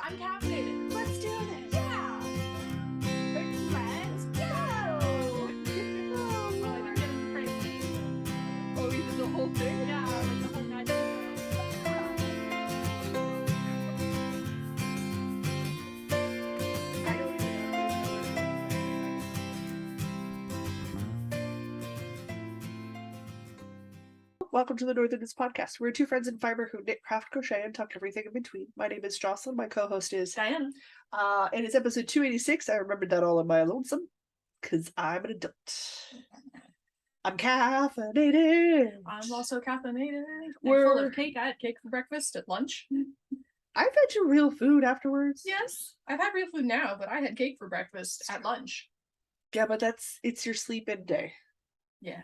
I'm caffeinated. Let's do this. Yeah. Let's go. Oh, you're getting crazy. Oh, you did the whole thing? Yeah, like the whole night. Welcome to the Northerners Podcast. We're two friends in fibre who knit, craft, crochet, and tuck everything in between. My name is Jocelyn. My co-host is Diana. and it's episode 286. I remembered that all on my lonesome because I'm an adult. I'm caffeinated. I'm also caffeinated. We're full of cake. I had cake for breakfast at lunch. I've had your real food afterwards. Yes, I've had real food now, but I had cake for breakfast at lunch. Yeah, but it's your sleep-in day. Yeah,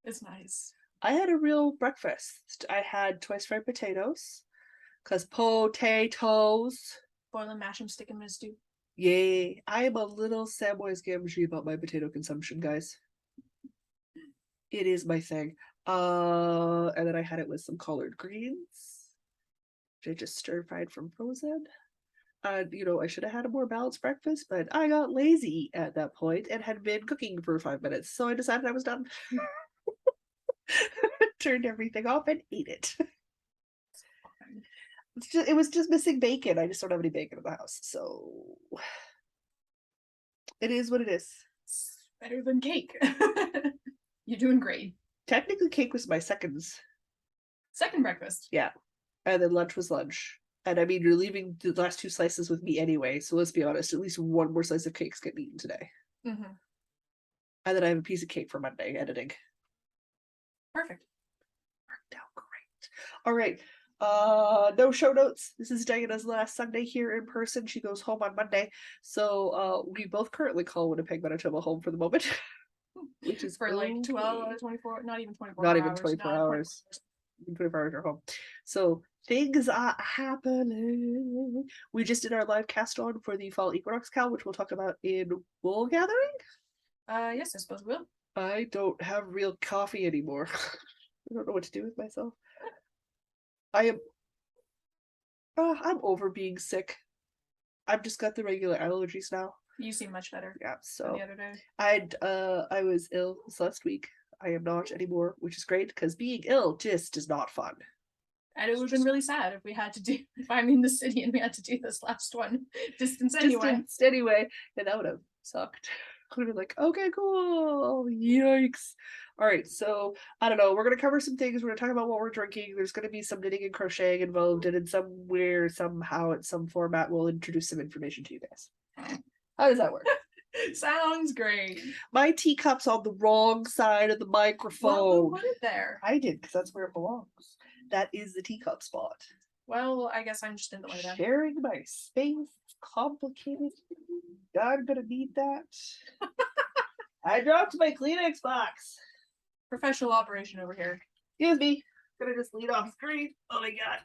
it's nice. I had a real breakfast. I had twice fried potatoes, cause potatoes. Boil them, mash them, stick them in a stew. Yay! I am a little Samwise Gamgee about my potato consumption, guys. It is my thing. And then I had it with some collard greens, which I just stir fried from frozen. I should have had a more balanced breakfast, but I got lazy at that point and had been cooking for 5 minutes, so I decided I was done. Turned everything off and ate it. It was just missing bacon. I just don't have any bacon in the house, so it is what it is. It's better than cake. You're doing great. Technically, cake was my second breakfast. Yeah, and then lunch was lunch. And I mean, you're leaving the last 2 slices with me anyway, so let's be honest. At least one more slice of cake's getting eaten today. Mm-hmm. And then I have a piece of cake for Monday editing. Perfect. Worked out great. All right. No show notes. This is Diana's last Sunday here in person. She goes home on Monday. So we both currently call Winnipeg, Manitoba home for the moment. Which is for like okay. 12, 24, not even 24 not hours. Even 24 hours. 24 hours are home. So things are happening. We just did our live cast on for the Fall Equinox Cal, which we'll talk about in Wool Gathering. Yes, I suppose we will. I don't have real coffee anymore. I don't know what to do with myself. I'm over being sick. I've just got the regular allergies now. You seem much better. Yeah, so the other day. I was ill this last week. I am not anymore, which is great because being ill just is not fun. And it would have been really sad if we had to do, if I'm in the city and we had to do this last one distance anyway. And that would have sucked. I would have been like, okay, cool. Yikes. All right, so I don't know. We're gonna cover some things. We're gonna talk about what we're drinking. There's gonna be some knitting and crocheting involved, and in somewhere, somehow, in some format, we'll introduce some information to you guys. How does that work? Sounds great. My teacup's on the wrong side of the microphone. Well, who put it there? I did, because that's where it belongs. That is the teacup spot. Well, I guess I'm just in the way then. Sharing my space, complicated. I'm gonna need that. I dropped my Kleenex box. Professional operation over here. Excuse me. Gonna just lead off screen. Oh my god.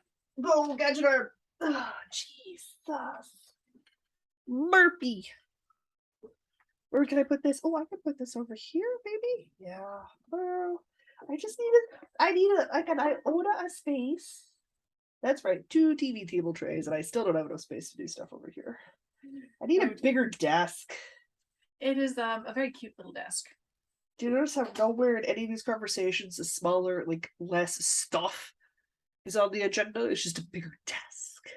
Go gadget arm. Oh, Jesus. Murphy. Where can I put this? Oh, I can put this over here, maybe. Yeah. I need an iota of space. That's right, 2 TV table trays, and I still don't have enough space to do stuff over here. I need a bigger desk. It is a very cute little desk. Do you notice how nowhere in any of these conversations is smaller, like less stuff is on the agenda? It's just a bigger desk.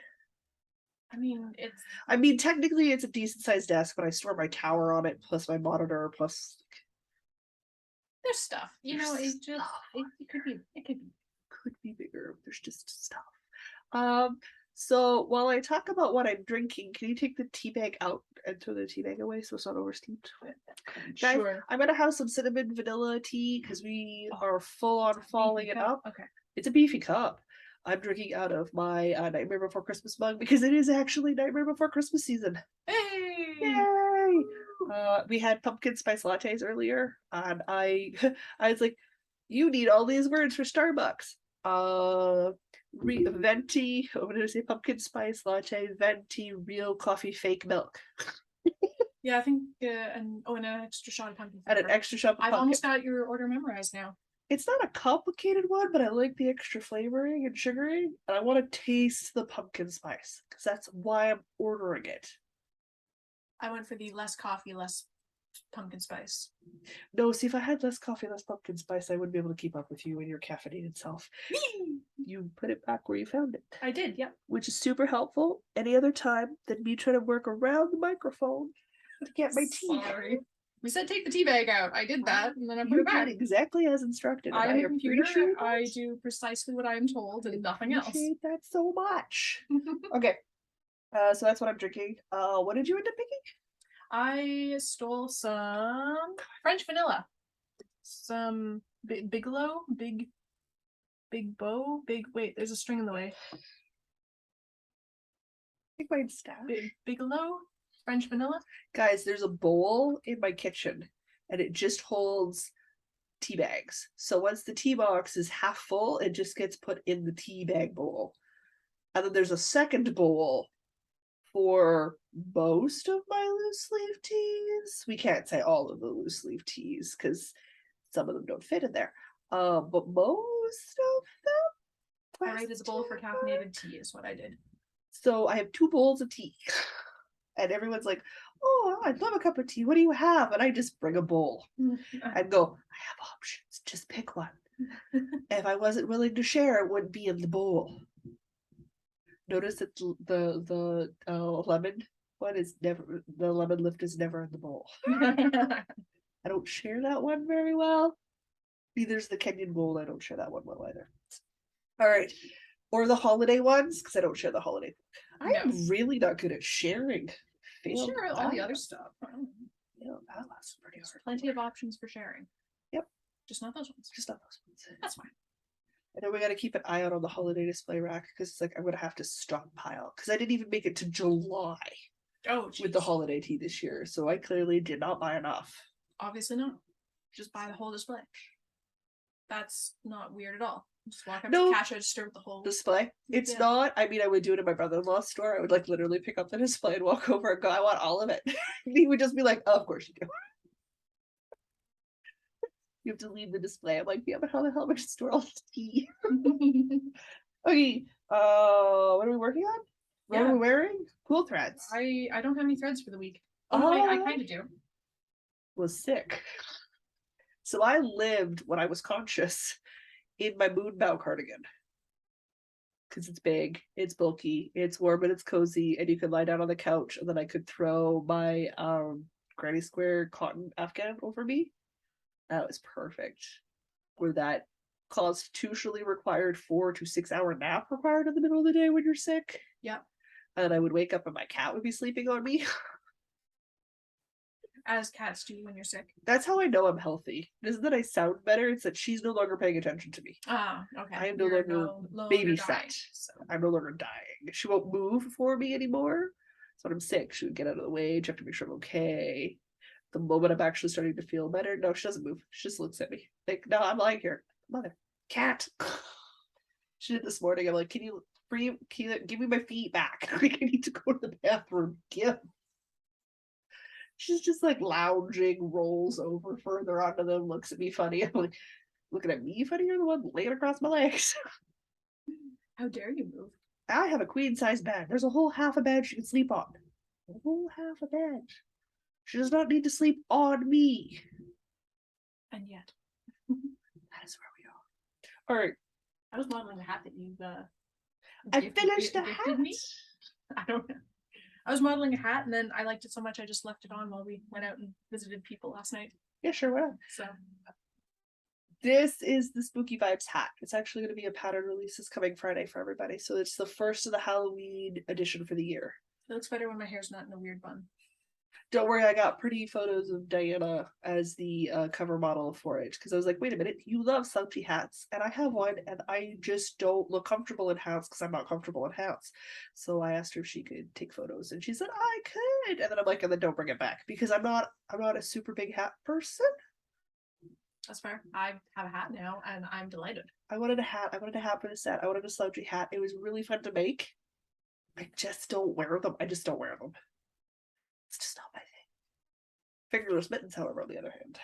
I mean, technically it's a decent sized desk, but I store my tower on it, plus my monitor, plus there's stuff. It could be bigger. There's just stuff. So while I talk about what I'm drinking, can you take the tea bag out and throw the tea bag away so it's not oversteeped? Guys, sure. I'm gonna have some cinnamon vanilla tea because we are full on falling it up. Okay. It's a beefy cup. I'm drinking out of my Nightmare Before Christmas mug because it is actually Nightmare Before Christmas season. Hey! Yay! We had pumpkin spice lattes earlier, and I was like, you need all these words for Starbucks. Venti, what did I say? Pumpkin spice latte, venti, real coffee, fake milk. Yeah, I think, and an extra shot of pumpkin. And an extra shot of pumpkin. I've almost got your order memorized now. It's not a complicated one, but I like the extra flavoring and sugaring, and I want to taste the pumpkin spice because that's why I'm ordering it. I went for the less coffee, less pumpkin spice. No, see, if I had less coffee, less pumpkin spice, I wouldn't be able to keep up with you and your caffeinated self. You put it back where you found it. I did, yep. Which is super helpful. Any other time than me trying to work around the microphone to get my tea. Sorry. We said take the tea bag out. I did that, and then I put You it back. did exactly as instructed. I am a computer. Appreciate I do precisely what I am told and nothing else. Appreciate that so much. Okay. So that's what I'm drinking. What did you end up picking? I stole some French vanilla. Some Bigelow, big bow, wait, there's a string in the way. I think mine's stash. Bigelow, French vanilla. Guys, there's a bowl in my kitchen and it just holds tea bags. So once the tea box is half full, it just gets put in the tea bag bowl. And then there's a second bowl for most of my loose leaf teas. We can't say all of the loose leaf teas because some of them don't fit in there. But most of them. I rated the bowl for caffeinated tea is what I did. So I have 2 bowls of tea. And everyone's like, oh, I'd love a cup of tea. What do you have? And I just bring a bowl. I'd go, I have options. Just pick one. If I wasn't willing to share, it wouldn't be in the bowl. Notice that the lemon one is never, the lemon lift is never in the bowl. I don't share that one very well. Neither's the Kenyan bowl. I don't share that one well either. All right. Or the holiday ones, because I don't share the holiday. I am really not good at sharing. Share all the other stuff. Yeah, that was pretty hard. Plenty of options for sharing. Yep. Just not those ones. Just not those ones. That's fine. And then we got to keep an eye out on the holiday display rack because it's like I'm going to have to stockpile because I didn't even make it to July with the holiday tea this year. So I clearly did not buy enough. Obviously not. Just buy the whole display. That's not weird at all. Just walk up No. to the cash register with the whole display. It's not. I mean, I would do it in my brother-in-law's store. I would like literally pick up the display and walk over and go, I want all of it. He would just be like, oh, of course you do. You have to leave the display. I'm like, yeah, but how the hell am I just store all this tea? Okay. What are we working on? What are we wearing? Cool threads. I don't have any threads for the week. I kind of do. Was sick. So I lived when I was conscious in my moon bow cardigan. Because it's big, it's bulky, it's warm and it's cozy, and you can lie down on the couch, and then I could throw my granny square cotton afghan over me. That was perfect. Where that constitutionally required 4 to 6 hour nap required in the middle of the day when you're sick. Yep. And I would wake up and my cat would be sleeping on me. As cats do when you're sick. That's how I know I'm healthy. It isn't that I sound better, it's that she's no longer paying attention to me. Ah, okay. I am no longer babysat. So. I'm no longer dying. She won't move for me anymore. So when I'm sick, she would get out of the way, check to make sure I'm okay. The moment I'm actually starting to feel better, no, she doesn't move. She just looks at me. Like, no, I'm lying here. Mother. Cat. She did this morning. I'm like, can you give me my feet back? Like, I need to go to the bathroom. Give. She's just like lounging, rolls over further onto them, looks at me funny. I'm like, looking at me funny? You're the one laying across my legs. How dare you move? I have a queen size bed. There's a whole half a bed she can sleep on. A whole half a bed. She does not need to sleep on me. And yet. That is where we are. All right. I was modeling the hat that you I finished the hat. Me. I don't know. I was modeling a hat and then I liked it so much I just left it on while we went out and visited people last night. Yeah, sure, why not? So this is the Spooky Vibes hat. It's actually going to be a pattern release this coming Friday for everybody. So it's the first of the Halloween edition for the year. It looks better when my hair's not in a weird bun. Don't worry, I got pretty photos of Diana as the cover model for it. Because I was like, wait a minute, you love slouchy hats. And I have one, and I just don't look comfortable in hats because I'm not comfortable in hats. So I asked her if she could take photos, and she said, I could. And then I'm like, and then don't bring it back. Because I'm not a super big hat person. That's fair. I have a hat now, and I'm delighted. I wanted a hat for the set. I wanted a slouchy hat. It was really fun to make. I just don't wear them. It's just not my thing. Fingerless mittens, however, on the other hand.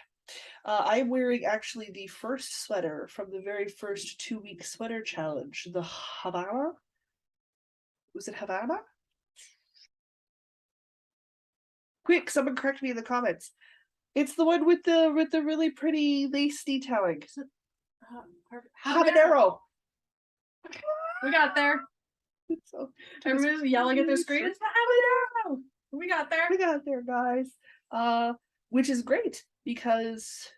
I'm wearing actually the first sweater from the very first 2-week sweater challenge, the Havana. Was it Havana? Quick, someone correct me in the comments. It's the one with the really pretty lace detailing. Habanero. We got there. So, Everybody's yelling at their screen. It's the habanero. We got there. we got there, guys. Which is great because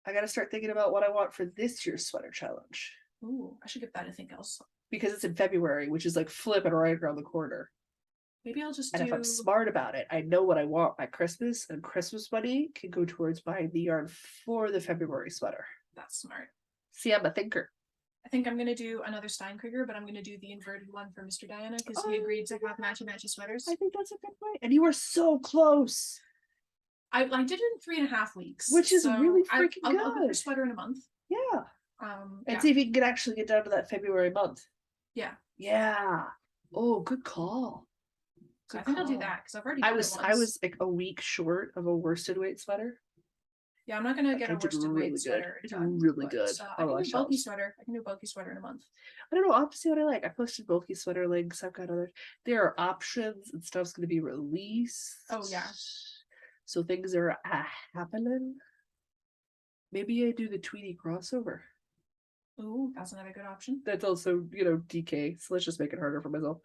I got to start thinking about what I want for this year's sweater challenge. Ooh, I should give that a think else. Because it's in February, which is like flipping right around the corner. Maybe I'll just And if I'm smart about it, I know what I want by Christmas, and Christmas money can go towards buying the yarn for the February sweater. That's smart. See, I'm a thinker. I think I'm gonna do another Steinkrieger, but I'm gonna do the inverted one for Mr. Diana because he agreed to have matchy sweaters. I think that's a good way. And you were so close. I did it in 3.5 weeks, which is really freaking I'll good. go for sweater in a month. Yeah. And yeah. See if you can actually get down to that February month. Yeah. Yeah. Oh, good call. So I think I'll do that because I've already. I was like a week short of a worsted weight sweater. Yeah, I'm not gonna get a worsted weight sweater. It's really good. I can do bulky sweater. I can do bulky sweater in a month. I don't know. I'll have to see what I like. I posted bulky sweater links. I've got other. There are options and stuff's going to be released. Oh yeah. So things are happening. Maybe I do the Tweety crossover. Ooh, that's another good option. That's also, DK. So let's just make it harder for myself.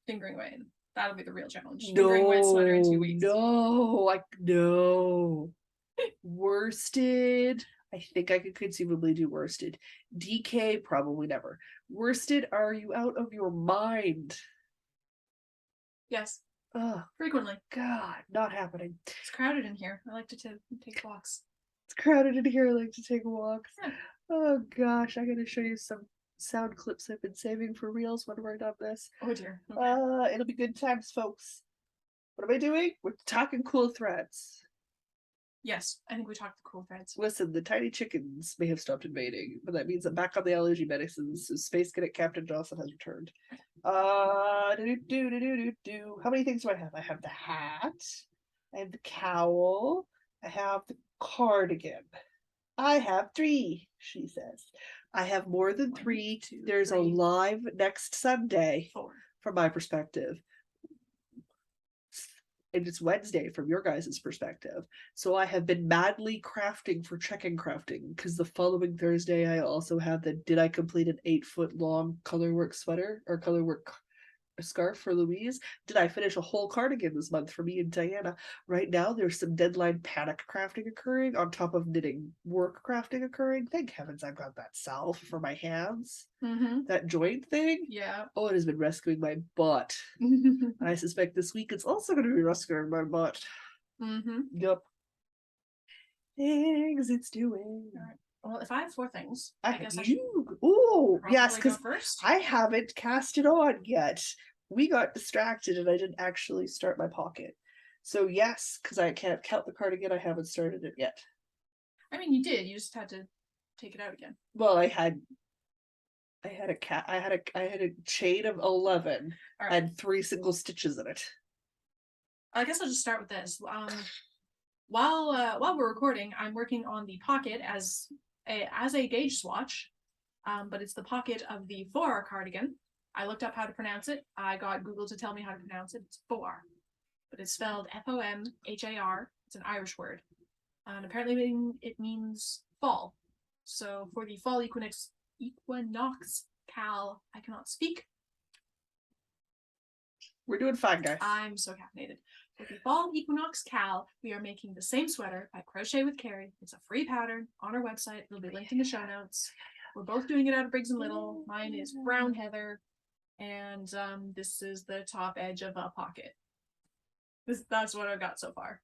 Fingering weight. That'll be the real challenge. Fingering weight sweater in 2 weeks. No. Worsted. I think I could conceivably do worsted. DK, probably never. Worsted, are you out of your mind? Yes. Oh, frequently. God, not happening. It's crowded in here. I like to take walks. It's crowded in here. I like to take walks. Yeah. Oh gosh, I gotta show you some sound clips I've been saving for reels when we're done this. Oh dear. Okay. It'll be good times, folks. What am I doing? We're talking cool threads. Yes, I think we talked the cool threads. Listen, the tiny chickens may have stopped invading, but that means I'm back on the allergy medicines. So Space Cadet Captain Johnson has returned. How many things do I have? I have the hat. I have the cowl. I have the cardigan. I have 3, she says. I have more than 3. 2, There's 3. A live next Sunday 4. From my perspective. And it's Wednesday from your guys' perspective. So I have been madly crafting for check-in crafting because the following Thursday I also have the did I complete an 8-foot long colorwork sweater or colorwork scarf for Louise? Did I finish a whole cardigan this month for me and Diana? Right now there's some deadline panic crafting occurring on top of knitting work crafting occurring. Thank heavens I've got that salve for my hands. That joint thing. Yeah. Oh, it has been rescuing my butt. And I suspect this week it's also going to be rescuing my butt. Yep. Things it's doing. All right. Well, if I have 4 things, I guess I should. Oh, yes, because first. I haven't cast it on yet. We got distracted and I didn't actually start my pocket. So yes, because I can't count the cardigan, I haven't started it yet. I mean, you did. You just had to take it out again. Well, I had a chain of 11 and 3 single stitches in it. I guess I'll just start with this. While we're recording, I'm working on the pocket as a gauge swatch, but it's the pocket of the 4R cardigan. I looked up how to pronounce it. I got Google to tell me how to pronounce it. It's 4R, but it's spelled Fomhar. It's an Irish word, and apparently it means fall. So for the fall equinox cal, I cannot speak. We're doing fine, guys. I'm so caffeinated. For the fall equinox cal, we are making the same sweater by Crochet with Carrie. It's a free pattern on our website. It'll be linked in the show notes. We're both doing it out of Briggs & Little. Mine is brown heather, and this is the top edge of a pocket. That's what I've got so far.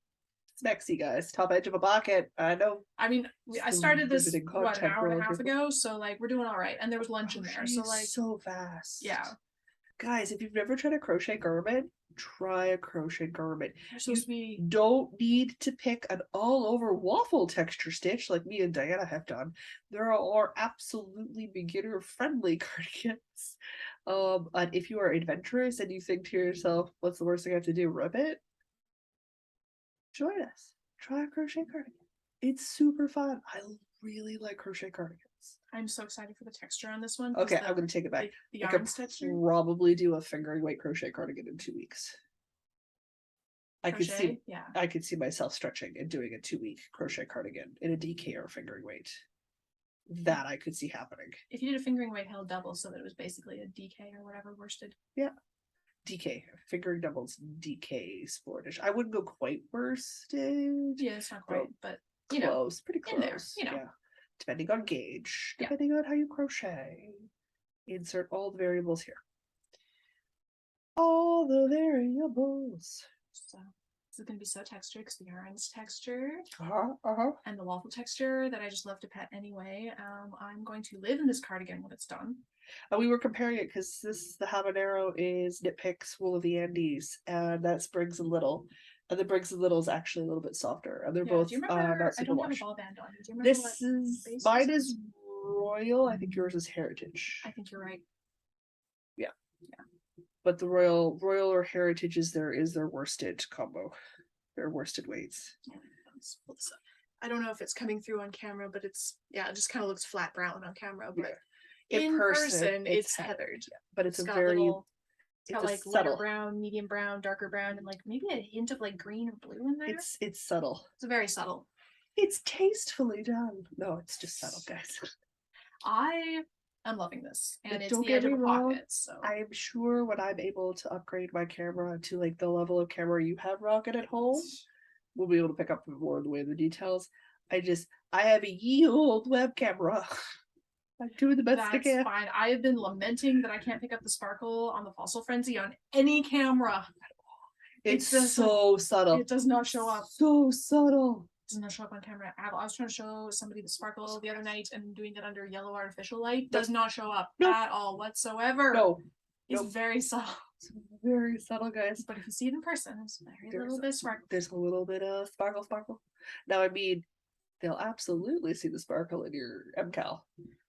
It's Mexi, guys. Top edge of a pocket. I know. I mean, I started this an hour and a half ago, so like we're doing all right. And there was lunch in there, so like so fast. Yeah. Guys, if you've never tried a crochet garment, try a crochet garment. You don't need to pick an all-over waffle texture stitch like me and Diana have done. There are absolutely beginner-friendly cardigans. And if you are adventurous and you think to yourself, what's the worst thing I have to do? Rip it? Join us. try a crochet cardigan. It's super fun. I really like crochet cardigans. I'm so excited for the texture on this one. 'cause Okay, I'm gonna take it back. The I could yarns texture. probably do a fingering weight crochet cardigan in 2 weeks. I could see, Crochet, yeah. I could see myself stretching and doing a 2-week crochet cardigan in a DK or fingering weight. That I could see happening. If you did a fingering weight held double, so that it was basically a DK or whatever worsted. Yeah. DK, fingering doubles, DK sportish. I wouldn't go quite worsted. Yeah, it's not quite, but you Close, know, pretty in there, close. you know. Yeah. Depending on gauge, Yeah. depending on how you crochet. Insert all the variables here. All the variables. So this is gonna be so textured because the yarn's textured Uh-huh. and the waffle texture that I just love to pet anyway. I'm going to live in this cardigan when it's done. And we were comparing it because the habanero is Knit Picks Wool of the Andes, and that's Briggs and Little. And the Briggs and Little is actually a little bit softer, and they're both do you remember? not I don't have a superwash. ball band on. Do you remember This what is base mine this is Royal. I think yours is Heritage. I think you're right. But the Royal or Heritage is their worsted combo. Their worsted weights. Let's pull this up. I don't know if it's coming through on camera, but it's it just kind of looks flat brown on camera. But in person, it's heathered. But it's It's a got very little, it's got a like lighter subtle. brown, medium brown, darker brown, and like maybe a hint of like green or blue in there. It's subtle. It's very subtle. It's tastefully done. No, it's just subtle, guys. I'm loving this, and it's Don't the get edge of me a wrong, pocket. So I am sure when I'm able to upgrade my camera to like the level of camera you have, Rocket, at home, we'll be able to pick up more of the way of the details. I have a ye old web camera. I'm doing the best I that's can. fine. I have been lamenting that I can't pick up the sparkle on the Fossil Frenzy on any camera. It's so subtle. It does not show up. So subtle. Does not show up on camera at all. I was trying to show somebody the sparkle the other night and doing it under yellow artificial light. Does not show up at all whatsoever. No. It's very subtle. It's very subtle, guys. But if you see it in person, it's very little bit sparkle. There's a little bit of sparkle. Now, I mean, they'll absolutely see the sparkle in your MCAL.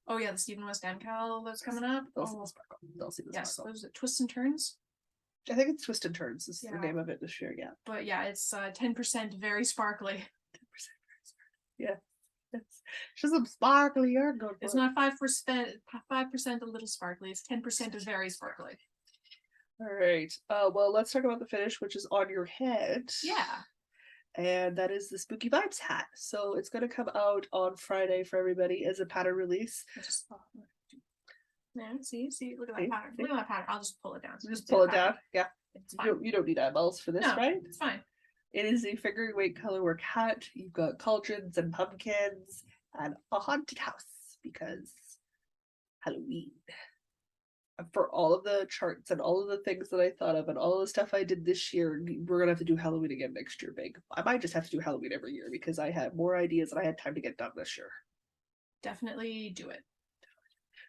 Oh yeah, the Stephen West MCAL that's coming up. They'll see the sparkle. They'll see the sparkle. What was it? Twists and Turns? I think it's Twist and Turns is the name of it this year, yeah. But yeah, it's 10% very sparkly. 10% very sparkly. Yeah. It's just some sparkly yarn going. It's not 5% a little sparkly, it's 10% very sparkly. Alright. Well, let's talk about the finish, which is on your head. Yeah. And that is the Spooky Vibes hat. So it's going to come out on Friday for everybody as a pattern release. Yeah, see, look at that pattern. Look at that pattern. I'll just pull it down. Just pull it down. Yeah. You don't need eyeballs for this, no, right? It's fine. It is a fingering weight colorwork hat. You've got cauldrons and pumpkins and a haunted house because Halloween. For all of the charts and all of the things that I thought of and all the stuff I did this year, we're gonna have to do Halloween again next year, big. I might just have to do Halloween every year because I had more ideas than I had time to get done this year. Definitely do it.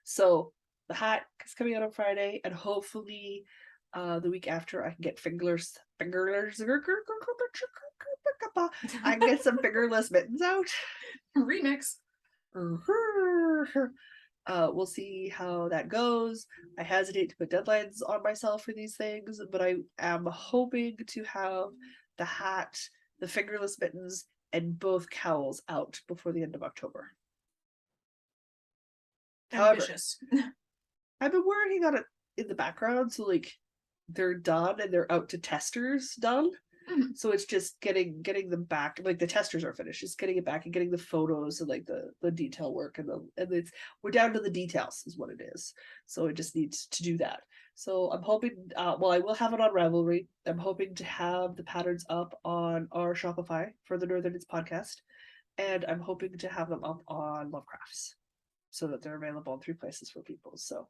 So the hat is coming out on Friday, and hopefully the week after I can get fingerless I can get some fingerless mittens out. Remix. We'll see how that goes. I hesitate to put deadlines on myself for these things, but I am hoping to have the hat, the fingerless mittens, and both cowls out before the end of October. Ambitious. However, I've been working on it in the background, so like they're done and they're out to testers done. So it's just getting them back. Like the testers are finished, just getting it back and getting the photos and like the detail work and we're down to the details is what it is. So it just needs to do that. So I'm hoping I will have it on Ravelry. I'm hoping to have the patterns up on our Shopify for the Northern Knits podcast, and I'm hoping to have them up on Lovecrafts so that they're available in 3 places for people. So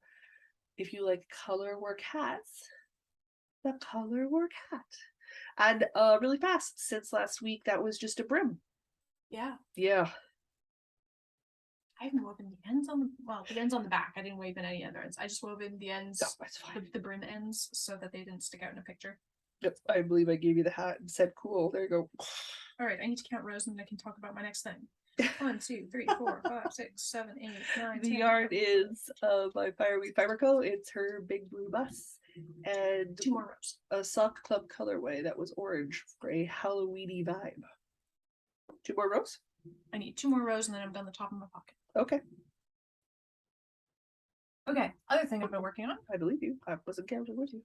if you like color work hats, the color work hat. And really fast, since last week, that was just a brim. Yeah. Yeah. I haven't woven the ends on the ends on the back. I didn't weave in any other ends. I just wove in the ends, that's fine. the brim ends, so that they didn't stick out in a picture. Yep, I believe I gave you the hat and said, cool, there you go. All right, I need to count rows and then I can talk about my next thing. 1, 2, 3, 4, 5, 6, 7, 8, 9, The 10. yarn is by Fireweed Fiber Co. It's her big blue bus. And 2 more rows. A sock club colorway that was orange for a Halloweeny vibe. 2 more rows? I need 2 more rows and then I'm done the top of my pocket. Okay, Okay, other thing I've been working on. I believe you. I wasn't counting with you.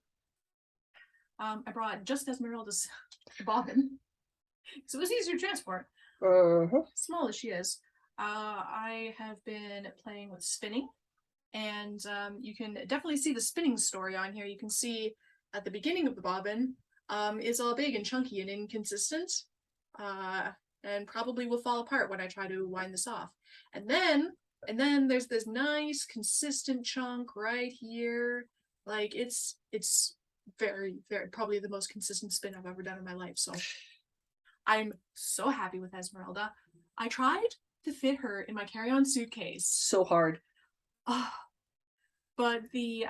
I brought just Esmeralda's bobbin. So it was easier to transport. Uh-huh. Small as she is. I have been playing with spinning. And you can definitely see the spinning story on here. You can see at the beginning of the bobbin is all big and chunky and inconsistent. And probably will fall apart when I try to wind this off. And then there's this nice consistent chunk right here. Like it's very, very probably the most consistent spin I've ever done in my life. So I'm so happy with Esmeralda. I tried to fit her in my carry-on suitcase. So hard. But the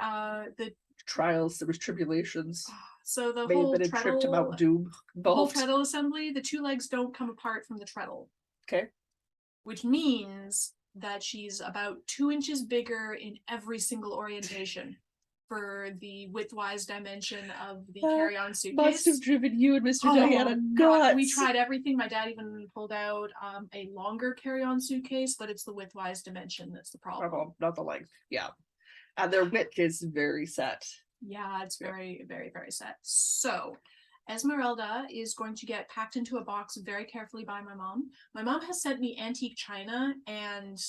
Trials, there was tribulations. so the May have whole been a trip to treadle, Mount Doom the whole involved. treadle assembly, the 2 legs don't come apart from the treadle. Okay. Which means that she's about 2 inches bigger in every single orientation for the widthwise dimension of the carry-on suitcase. Must have driven you and Mr. Diana nuts. We tried everything. My dad even pulled out a longer carry-on suitcase, but it's the widthwise dimension that's the problem. Not the length. Yeah. And their width is very set. Yeah, it's very, very, very set. So Esmeralda is going to get packed into a box very carefully by my mom. My mom has sent me antique china and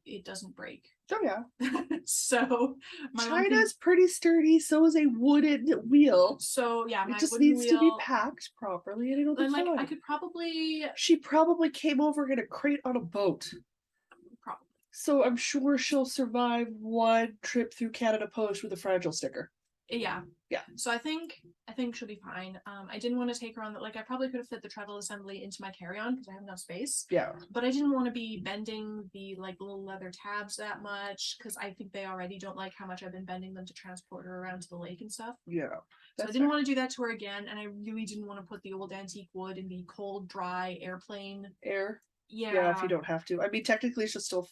it doesn't break. Oh yeah. So China's pretty sturdy, so is a wooden wheel. So yeah, it just needs to be packed properly and it'll be fine. I could probably She probably came over in a crate on a boat. Probably. So I'm sure she'll survive one trip through Canada Post with a fragile sticker. Yeah. Yeah. So I think she'll be fine. I didn't want to take her on the, I probably could have fit the treadle assembly into my carry-on because I have enough space. Yeah. But I didn't want to be bending the little leather tabs that much because I think they already don't like how much I've been bending them to transport her around to the lake and stuff. Yeah. So I didn't want to do that to her again, and I really didn't want to put the old antique wood in the cold, dry airplane air. Yeah. Yeah, if you don't have to. I mean, technically, she'll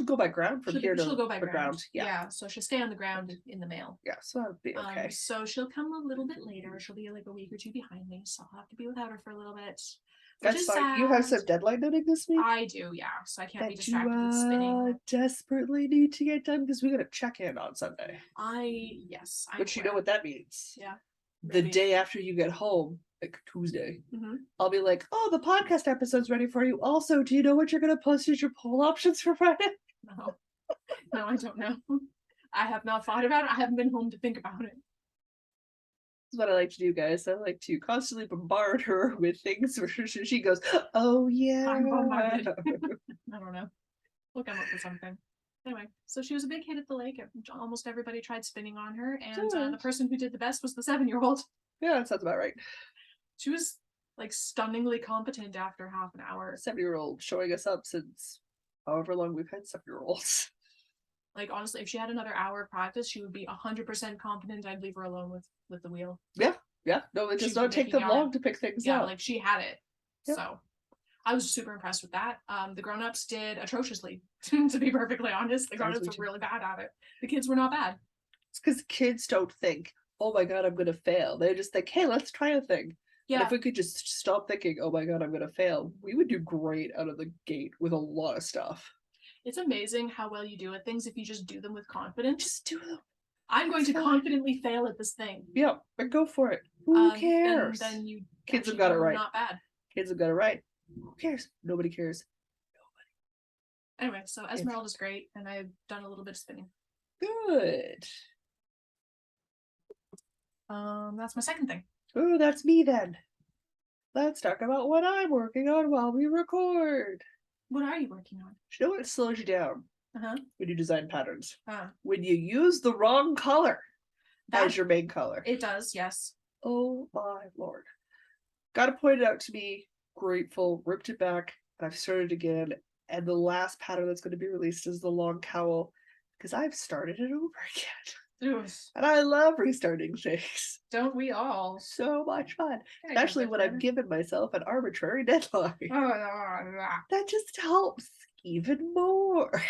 go by ground from here to she'll go by ground. Yeah. So she'll stay on the ground in the mail. Yeah, so that'll be okay. So she'll come a little bit later. She'll be like a week or 2 behind me, so I'll have to be without her for a little bit. That's fine. Sad. You have some deadline noting this week? I do, yeah. So I can't be that distracted you with spinning. desperately need to get done because we got to check in on Sunday. Yes. But you know what that means? Yeah. The day after you get home, like Tuesday, I'll be like, oh, the podcast episode's ready for you. Also, do you know what you're going to post as your poll options for Friday? No. No, I don't know. I have not thought about it. I haven't been home to think about it. That's what I like to do, guys. I like to constantly bombard her with things where she goes, oh, yeah. I'm bombarded. I don't know. We'll come up with something. Anyway, so she was a big hit at the lake. Almost everybody tried spinning on her, and the person who did the best was the 7-year-old. Yeah, that sounds about right. She was stunningly competent after half an hour. 7-year-old showing us up since however long we've had 7-year-olds. Honestly, if she had another hour of practice, she would be 100% competent. I'd leave her alone with the wheel. Yeah. No, it does not take them long to pick things up. Yeah, she had it. Yep. So I was super impressed with that. The grown-ups did atrociously, to be perfectly honest. The grown-ups were really bad at it. The kids were not bad. It's because kids don't think, oh my god, I'm going to fail. They just think, hey, let's try a thing. Yeah. And if we could just stop thinking, oh my god, I'm going to fail, we would do great out of the gate with a lot of stuff. It's amazing how well you do at things if you just do them with confidence. Just do them. I'm going to confidently fail at this thing. Yeah, but go for it. Who cares? And then you kids have got it right. Not bad. Kids have got it right. Who cares? Nobody cares. Anyway, so Esmeralda's great, and I've done a little bit of spinning. Good. That's my second thing. Oh, that's me then. Let's talk about what I'm working on while we record. What are you working on? You know what slows you down? When you design patterns. When you use the wrong color as your main color. It does, yes. Oh my lord. Gotta point it out to me. Grateful. Ripped it back. And I've started again. And the last pattern that's going to be released is the long cowl. Because I've started it over again. Yes. And I love restarting things. Don't we all? So much fun. Especially when I've given myself an arbitrary deadline. That just helps even more.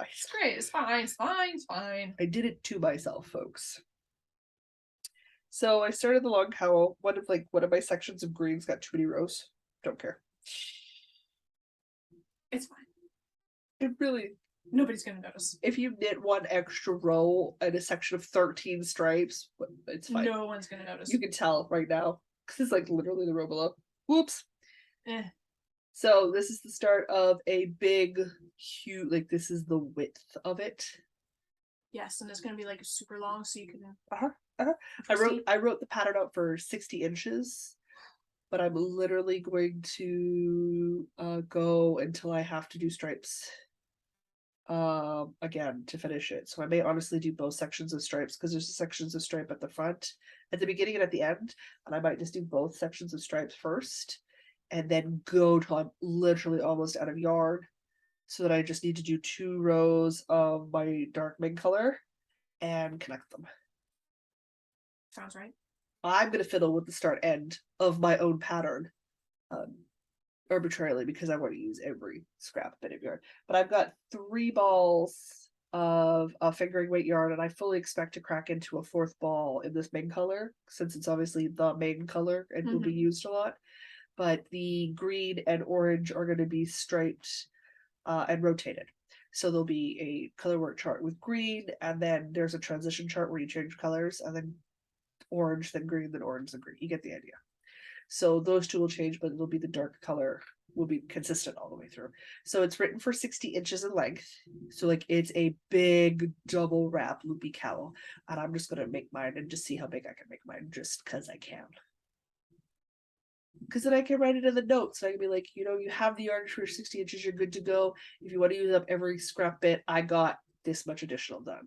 It's great. It's fine. It's fine. It's fine. I did it to myself, folks. So I started the long cowl. One of my sections of green's got too many rows. Don't care. It's fine. It really, Nobody's gonna notice. if you knit one extra row in a section of 13 stripes, it's fine. No one's gonna notice. You can tell right now because it's like literally the row below. Whoops. Eh. So this is the start of a big, huge, like this is the width of it. Yes, and it's gonna be like super long, so you can. I wrote the pattern out for 60 inches, but I'm literally going to go until I have to do stripes again to finish it. So I may honestly do both sections of stripes because there's sections of stripe at the front, at the beginning and at the end, and I might just do both sections of stripes first and then go till I'm literally almost out of yarn, so that I just need to do 2 rows of my dark mink color and connect them. Sounds right. I'm gonna fiddle with the start end of my own pattern arbitrarily because I want to use every scrap bit of yarn. But I've got 3 balls of fingering weight yarn, and I fully expect to crack into a 4th ball in this main color since it's obviously the main color and will be used a lot. But the green and orange are going to be striped and rotated. So there'll be a color work chart with green, and then there's a transition chart where you change colors, and then orange, then green, then orange, then green. You get the idea. So those 2 will change, but it'll be the dark color will be consistent all the way through. So it's written for 60 inches in length. So like it's a big double wrap loopy cowl. And I'm just gonna make mine and just see how big I can make mine just because I can. Because then I can write it in the notes. So I can be like, you have the yarn for 60 inches, you're good to go. If you want to use up every scrap bit, I got this much additional done.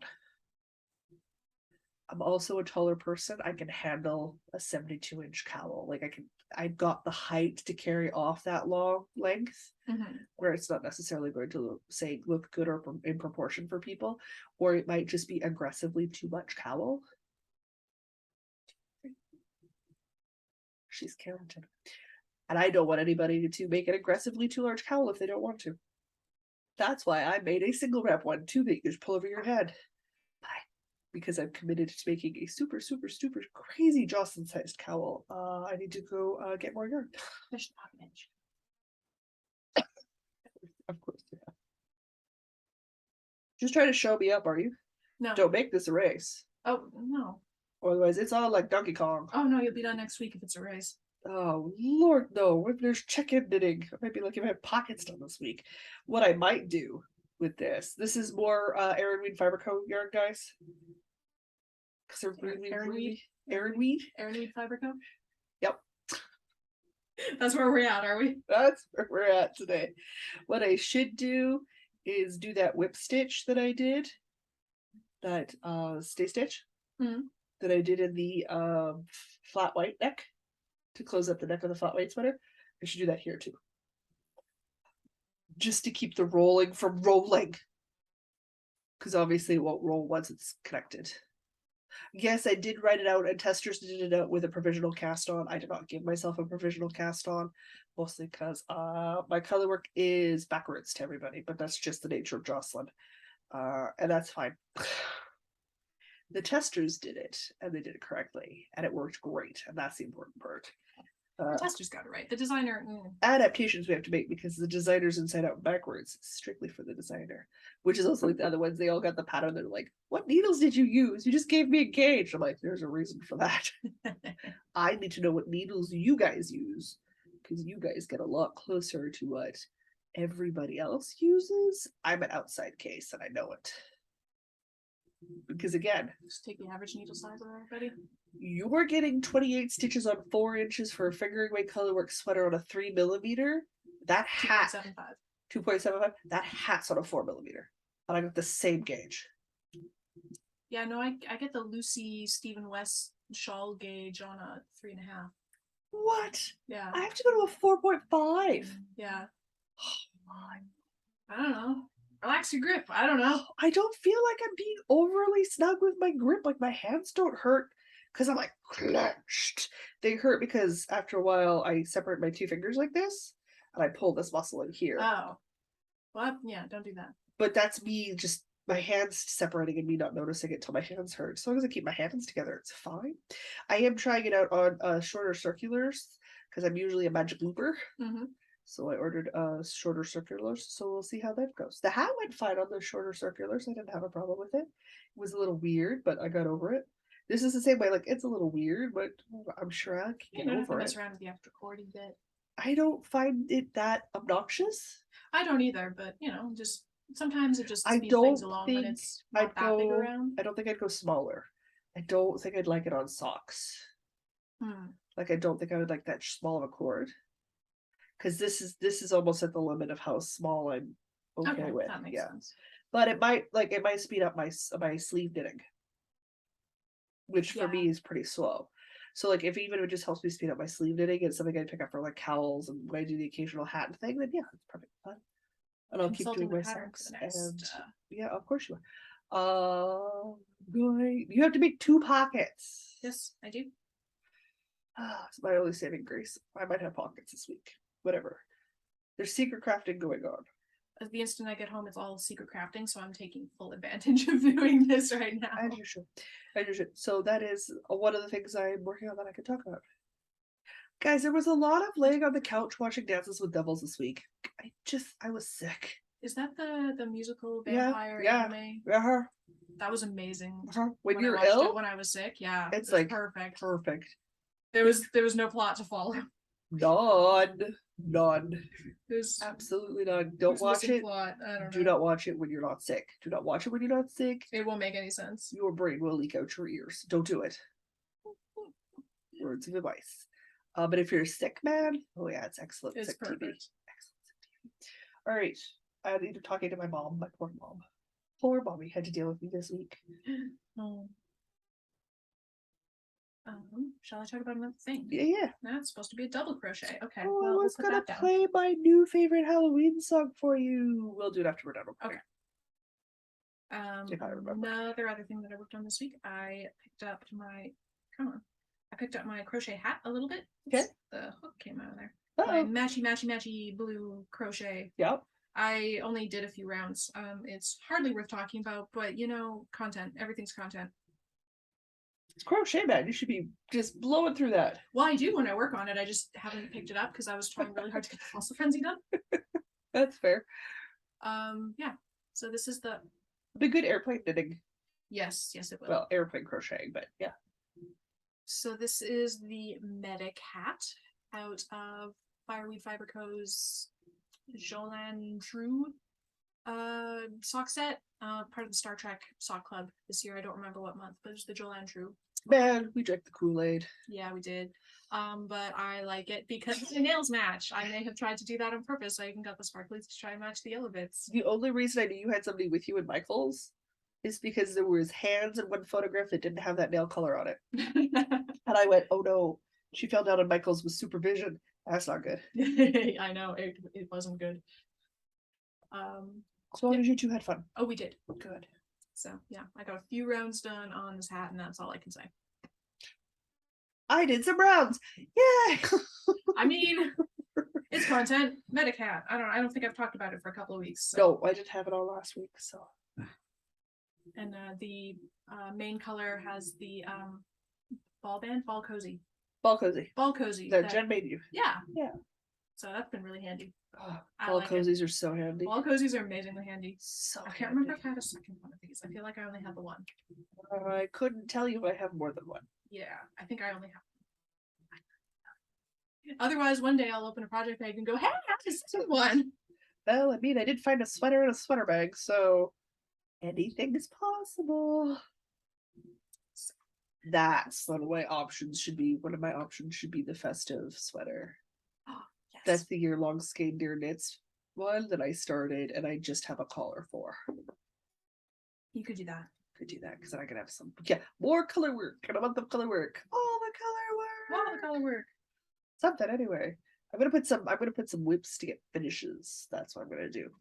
I'm also a taller person. I can handle a 72-inch cowl. Like I've got the height to carry off that long length, where it's not necessarily going to look good or in proportion for people, or it might just be aggressively too much cowl. She's counted. And I don't want anybody to make an aggressively too large cowl if they don't want to. That's why I made a single wrap one too big to pull over your head. Because I'm committed to making a super, super, super crazy Jocelyn-sized cowl. I need to go get more yarn. Fish the pocket inch. Of course, yeah. Just trying to show me up, are you? No. Don't make this a race. Oh no. Otherwise, it's all like Donkey Kong. Oh no, you'll be done next week if it's a race. Oh Lord, no! If there's check-in knitting, I might be lucky if I have pockets done this week. What I might do with this is more Aran Weed Fiber Co. yarn, guys. Because they're Aran Weed Fibre Co. Yep. That's where we're at, are we? That's where we're at today. What I should do is do that whip stitch that I did, that stay stitch that I did in the flat white neck to close up the neck of the flat white sweater. I should do that here too, just to keep the rolling from rolling, because obviously it won't roll once it's connected. Yes, I did write it out, and testers did it out with a provisional cast on. I did not give myself a provisional cast on, mostly because my color work is backwards to everybody, but that's just the nature of Jocelyn. And that's fine. The testers did it, and they did it correctly, and it worked great, and that's the important part. The testers got it right. The designer. Adaptations we have to make because the designer's inside out and backwards, strictly for the designer. Which is also like the other ones, they all got the pattern. They're like, what needles did you use? You just gave me a gauge. I'm like, there's a reason for that. I need to know what needles you guys use, because you guys get a lot closer to what everybody else uses. I'm an outside case, and I know it. Because again, just take the average needle size of everybody. You were getting 28 stitches on 4 inches for a fingering weight colorwork sweater on a 3 millimeter. That hat 2.75. That hat's on a 4 millimeter, and I got the same gauge. Yeah, no, I get the Lucy Stephen West shawl gauge on a 3.5. What? Yeah, I have to go to a 4.5. Yeah. Oh my. I don't know. Relax your grip. I don't know. I don't feel like I'm being overly snug with my grip. Like my hands don't hurt because I'm like clenched. They hurt because after a while I separate my 2 fingers like this and I pull this muscle in here. Oh. Well, yeah, don't do that. But that's me just my hands separating and me not noticing it till my hands hurt. As long as I keep my hands together, it's fine. I am trying it out on shorter circulars because I'm usually a magic looper. Mm-hmm. So I ordered shorter circulars. So we'll see how that goes. The hat went fine on the shorter circulars. I didn't have a problem with it. It was a little weird, but I got over it. This is the same way. Like it's a little weird, but I'm sure I can You get don't have to over mess it. around with the extra cordy bit. I don't find it that obnoxious. I don't either, but you know, just sometimes it just I speeds things don't along when think it's not I'd that big go. around. I don't think I'd go smaller. I don't think I'd like it on socks. Hmm. Like I don't think I would like that small of a cord. Because this is almost at the limit of how small I'm okay with. That makes Yeah. sense. But it might speed up my sleeve knitting, which for me is pretty slow. So like if even if it just helps me speed up my sleeve knitting, it's something I pick up for like cowls and when I do the occasional hat and thing, then yeah, it's perfect fun. And I'll keep Consulting doing the my pattern for socks. the next, And yeah, of course you are. You have to make 2 pockets. Yes, I do. It's my only saving grace. I might have pockets this week. Whatever. There's secret crafting going on. The instant I get home, it's all secret crafting, so I'm taking full advantage of doing this right now. As you should. As you should. So that is one of the things I'm working on that I could talk about. Guys, there was a lot of laying on the couch watching Dances with Devils this week. I was sick. Is that the musical vampire anime? Uh-huh. That was amazing. When you're I watched ill, it when I was sick, yeah, it's was like perfect. Perfect. There was no plot to follow. None. There's absolutely none. Don't watch it. Plot. I don't know. Do not watch it when you're not sick. Do not watch it when you're not sick. It won't make any sense. Your brain will leak out your ears. Don't do it. Words of advice. But if you're a sick man, oh yeah, it's excellent. It's sick perfect. TV. Excellent sick TV. All right. I need to talking to my mom, my poor mom. Poor mommy had to deal with me this week. Oh. Shall I talk about another thing? Yeah. That's supposed to be a double crochet. Okay. Oh, well, I was we'll put gonna that down. play my new favorite Halloween song for you. We'll do it after we're done. Okay. If I remember. Other thing that I worked on this week, I picked up my crochet hat a little bit. Okay. The hook came out of there. Uh-oh. My matchy blue crochet. Yep. I only did a few rounds. It's hardly worth talking about, but you know, content. Everything's content. It's crochet, man. You should be just blowing through that. Well, I do when I work on it. I just haven't picked it up because I was trying really hard to get the fossil frenzy done. That's fair. Yeah. So this is the good airplane knitting. Yes, it will. Well, airplane crocheting, but yeah. So this is the Medic hat out of Fireweed Fiber Co.'s Jolan True sock set, part of the Star Trek sock club this year. I don't remember what month, but it was the Jolan True. Man, we drank the Kool-Aid. Yeah, we did. But I like it because the nails match. I may have tried to do that on purpose. I even got the sparklies to try and match the yellow bits. The only reason I knew you had somebody with you in Michael's is because there was hands in one photograph that didn't have that nail color on it. And I went, oh no, she fell down on Michael's with supervision. That's not good. I know, it wasn't good. As long as you two had fun. Oh, we did. Good. So yeah, I got a few rounds done on this hat, and that's all I can say. I did some rounds. Yay! I mean, it's content. Medic hat. I don't think I've talked about it for a couple of weeks. So. No, I didn't have it all last week. So. And the main color has the ball cozy. Ball cozy. That Jen made you. Yeah. Yeah. So that's been really handy. Oh, ball cozies are so handy. Ball cozies are amazingly handy. So I can't remember if I had a second one of these. I feel like I only had the one. I couldn't tell you if I have more than one. Yeah, I think I only have one. Otherwise, one day I'll open a project bag and go, hey, I have a second one. Well, I mean, I did find a sweater in a sweater bag, so anything is possible. That's one of my options should be. One of my options should be the festive sweater. Oh, yes. That's the year-long Skander Knits one that I started, and I just have a collar for. You could do that. Could do that because then I could have some. Yeah, more color work. And a month of color work. All the color work. Something anyway. I'm gonna put some whips to get finishes. That's what I'm gonna do. You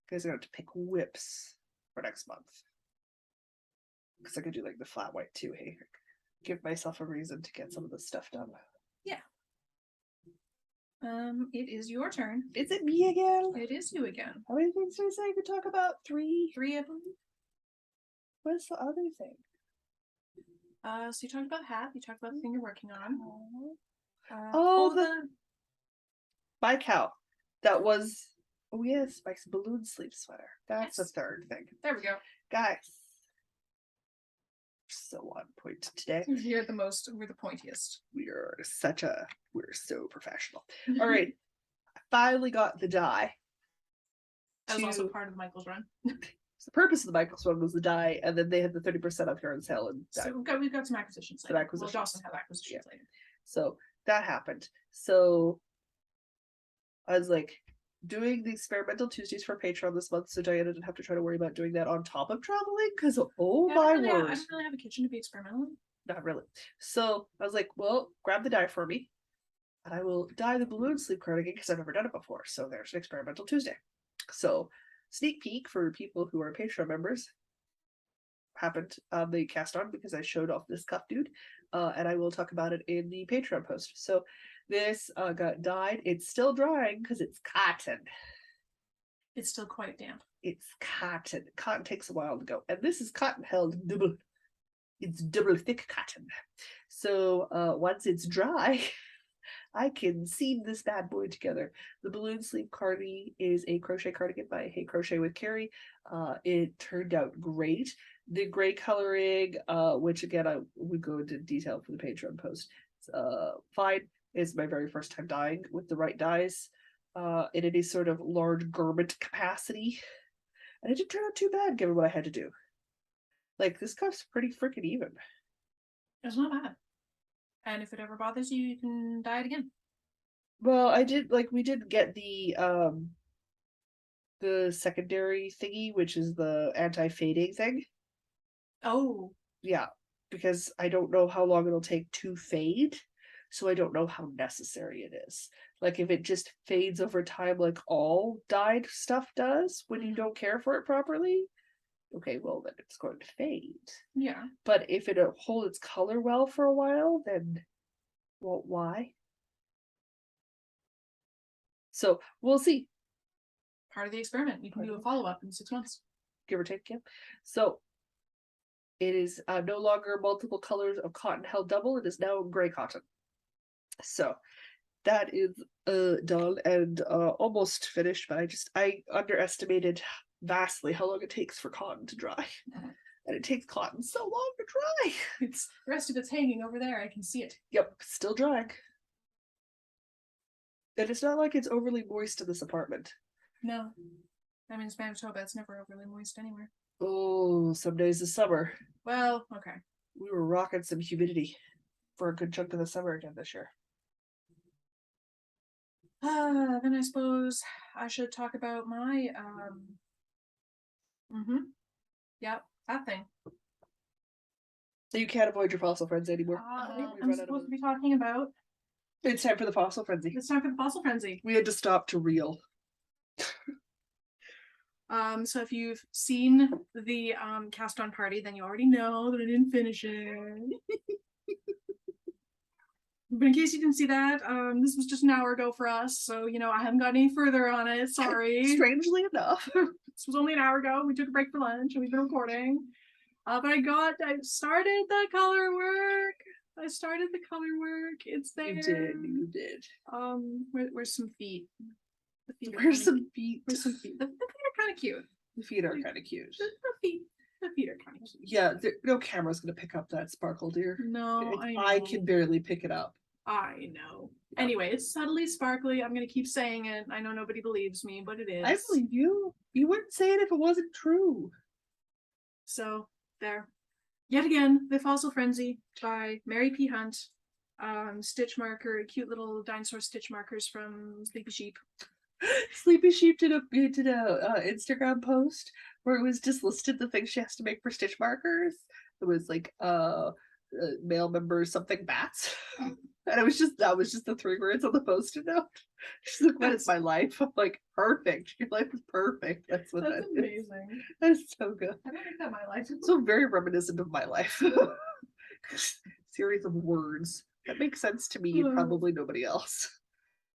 guys are gonna have to pick whips for next month. Because I could do like the flat white too, hey. Give myself a reason to get some of this stuff done. Yeah. It is your turn. Is it me again? It is you again. How many things did I say I could talk about? 3? 3, I believe. What's the other thing? So you talked about hat. You talked about the thing you're working on. Oh, the my cow. That was yes, Spike's balloon sleeve sweater. That's the Yes. third thing. There we go. Guys. So on point today. We're the pointiest. We're so professional. All right. I finally got the die. That was also part of Michael's run. The purpose of the Michael's one was the die, and then they had the 30% off clearance sale and So we've got some acquisitions. Some Later. acquisitions. We'll also have acquisitions later. So that happened. So I was like doing the experimental Tuesdays for Patreon this month, so Diana didn't have to try to worry about doing that on top of traveling. Because my word, I don't really have a kitchen to be experimental in. Not really. So I was like, well, grab the die for me, and I will dye the balloon sleeve cardigan because I've never done it before. So there's an experimental Tuesday. So sneak peek for people who are Patreon members happened on the cast on because I showed off this cuff dude, and I will talk about it in the Patreon post. So this got dyed. It's still drying because it's cotton. It's still quite damp. It's cotton. Cotton takes a while to go, and this is cotton held double. It's double thick cotton. So once it's dry, I can seam this bad boy together. The balloon sleeve cardi is a crochet cardigan by Hey Crochet with Carrie. It turned out great. The gray coloring, which again I would go into detail for the Patreon post, fine. It's my very first time dyeing with the right dyes in any sort of large garment capacity. And it didn't turn out too bad given what I had to do. Like, this cuff's pretty freaking even. It's not bad. And if it ever bothers you, you can dye it again. Well, we did get the secondary thingy, which is the anti-fading thing. Oh. Yeah, because I don't know how long it'll take to fade, so I don't know how necessary it is. Like, if it just fades over time like all dyed stuff does when you don't care for it properly, okay, well, then it's going to fade. Yeah. But if it'll hold its color well for a while, then, well, why? So, we'll see. Part of the experiment. You can do a follow-up in 6 months. Give or take, yeah. So, it is no longer multiple colors of cotton held double. It is now gray cotton. So that is done and almost finished, but I underestimated vastly how long it takes for cotton to dry. And it takes cotton so long to dry. The rest of it's hanging over there. I can see it. Yep, still drying. And it's not like it's overly moist in this apartment. No. I mean, it's Manitoba. It's never overly moist anywhere. Oh, some days this summer. Well, okay. We were rocking some humidity for a good chunk of the summer again this year. Then I suppose I should talk about my Yep, that thing. You can't avoid your fossil frenzy anymore. I'm supposed to be talking about. It's time for the fossil frenzy. It's time for the fossil frenzy. We had to stop to reel. So if you've seen the cast on party, then you already know that I didn't finish it. But in case you didn't see that, this was just an hour ago for us, so I haven't got any further on it. Sorry. Strangely enough. This was only an hour ago. We took a break for lunch and we've been recording. But I started the color work. It's there. You did. Where's some feet? Where's some feet? The feet are kind of cute. The feet are kind of cute. The feet are kind of cute. Yeah, no camera's gonna pick up that sparkle, dear. No, I can barely pick it up. I know. Anyway, it's subtly sparkly. I'm gonna keep saying it. I know nobody believes me, but it is. I believe you. You wouldn't say it if it wasn't true. So there. Yet again, The Fossil Frenzy by Mary P. Hunt. Stitch marker, cute little dinosaur stitch markers from Sleepy Sheep. Sleepy Sheep did a Instagram post where it was just listed the things she has to make for stitch markers. It was like male member something bats. And that was just the 3 words on the post-it note. She's like, "That is my life." I'm like, perfect. Your life is perfect. That's Amazing. That's so good. I don't think that my life is so very reminiscent of my life. Series of words that make sense to me and probably nobody else.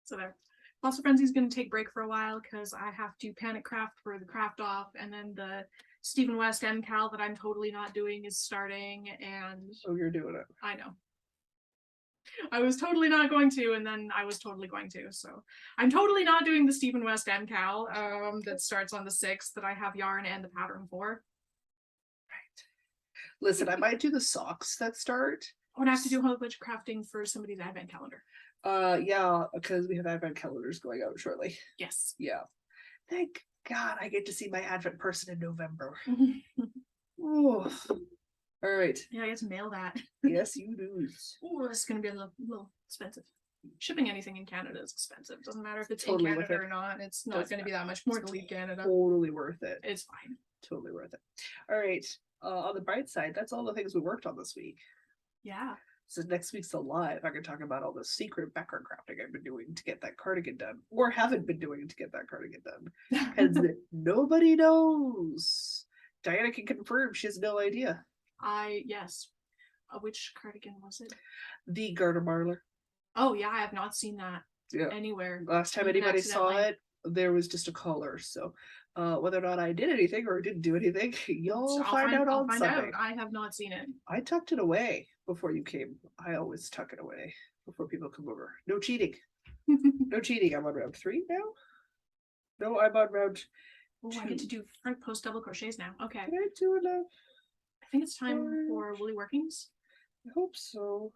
So there. Fossil Frenzy is going to take a break for a while because I have to panic craft for the craft off, and then the Stephen West MCal that I'm totally not doing is starting, and Oh, you're doing it. I know. I was totally not going to, and then I was totally going to. So I'm totally not doing the Stephen West MCal that starts on the 6th that I have yarn and the pattern for. Listen, I might do the socks that start. I'm gonna have to do a whole bunch of crafting for somebody's advent calendar. Yeah, because we have advent calendars going out shortly. Yes. Yeah. Thank God I get to see my advent person in November. Oh. All right. Yeah, I get to mail that. Yes, you do. Oh, it's gonna be a little expensive. Shipping anything in Canada is expensive. Doesn't matter if it's Totally in worth Canada it. or not. It's not Doesn't going to be that much more to leave Canada. Totally worth it. It's fine. Totally worth it. All right. On the bright side, that's all the things we worked on this week. Yeah. So next week's the live. I can talk about all the secret background crafting I've been doing to get that cardigan done, or haven't been doing to get that cardigan done, because nobody knows. Diana can confirm she has no idea. Yes. Which cardigan was it? The Garter Marler. Oh yeah, I have not seen that anywhere. Last time even anybody saw accidentally. it, there was just a color. So whether or not I did anything or didn't do anything, you'll find out on Sunday. I have not seen it. I tucked it away before you came. I always tuck it away before people come over. No cheating. No cheating. I'm on round 3 now. No, I'm on round Oh, I get to do front post double crochets now. Okay. Can I do enough? I think it's time for woolly workings. I hope so.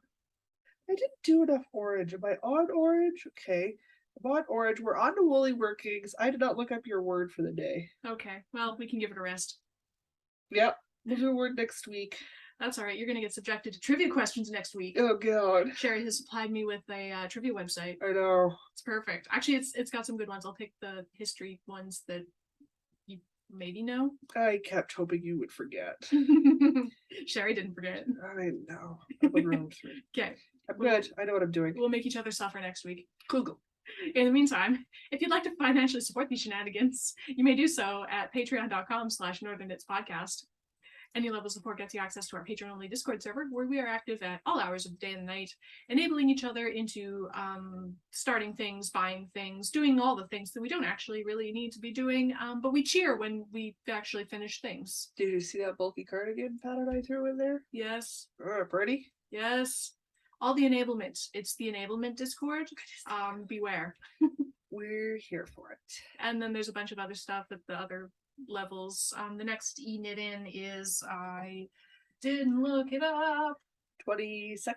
I didn't do enough orange. Am I on orange? Okay. I'm on orange. We're on to woolly workings. I did not look up your word for the day. Okay. Well, we can give it a rest. Yep. We'll do a word next week. That's all right. You're going to get subjected to trivia questions next week. Oh, God. Sherry has supplied me with a trivia website. I know. It's perfect. Actually, it's got some good ones. I'll pick the history ones that you maybe know. I kept hoping you would forget. Sherry didn't forget. I know. I'm on round 3. Okay. I'm good. I know what I'm doing. We'll make each other suffer next week. Google. In the meantime, if you'd like to financially support these shenanigans, you may do so at patreon.com/northernitspodcast. Any level of support gets you access to our Patreon-only Discord server, where we are active at all hours of the day and the night, enabling each other into starting things, buying things, doing all the things that we don't actually really need to be doing, but we cheer when we actually finish things. Did you see that bulky cardigan pattern I threw in there? Yes. Pretty? Yes. All the enablement. It's the enablement Discord. Beware. We're here for it. And then there's a bunch of other stuff at the other levels. The next e-knit in is, I didn't look it up. 22nd?